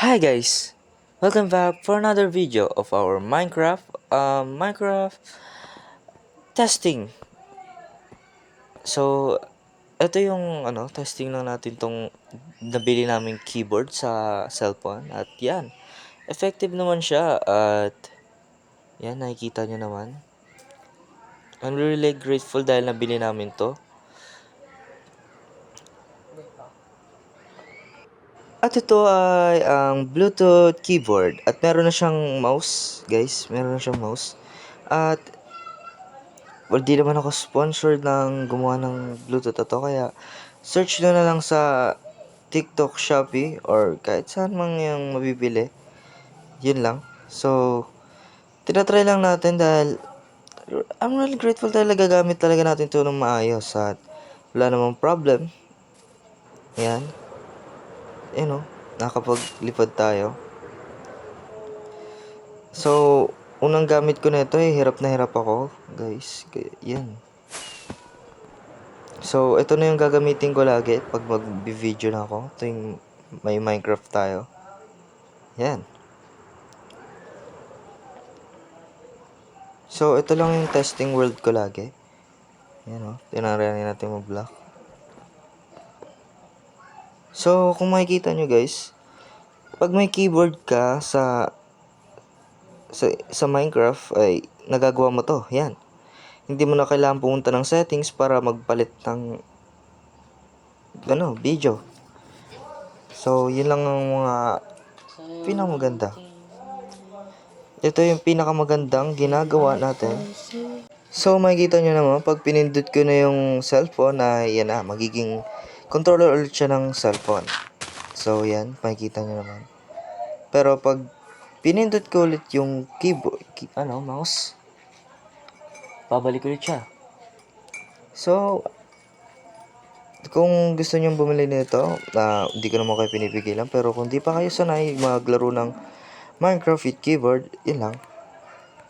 Hi guys! Welcome back for another video of our Minecraft testing. So, ito yung testing lang natin tong nabili naming keyboard sa cellphone at yan. Effective naman siya at yan nakikita nyo naman. I'm really grateful dahil nabili namin to. At ito ay ang Bluetooth keyboard at meron na siyang mouse, guys. Meron na siyang mouse. At well, di naman ako sponsored ng gumawa ng Bluetooth na to, kaya search nyo na lang sa TikTok, Shopee, or kahit saan man yung mabibili. Yun lang. So, tinatry lang natin dahil I'm really grateful dahil nagagamit talaga natin ito ng maayos at wala namang problem. Yan. Nakapaglipad tayo. So, unang gamit ko na ito hirap na hirap ako, guys. Yan. So, ito na yung gagamitin ko lagi pag mag-video na ako. Ito yung may Minecraft tayo. Yan. So, ito lang yung testing world ko lagi. Yan o. Tinarayan natin mag-block. So, kung makikita nyo guys, pag may keyboard ka sa Minecraft, ay nagagawa mo to. Yan. Hindi mo na kailangan pumunta ng settings para magpalit ng video. So, yun lang ang mga pinakamaganda. Ito yung pinakamagandang ginagawa natin. So, makikita nyo naman, pag pinindot ko na yung cellphone, yan na, magiging controller ulit siya ng cellphone. So, yan, makikita nyo naman. Pero, pag pinindot ko ulit yung keyboard, mouse, babalik ulit siya. So, kung gusto nyo bumili nito, hindi ko naman kayo pinipigilan. Pero, kung di pa kayo sanay maglaro ng Minecraft with keyboard, yun lang.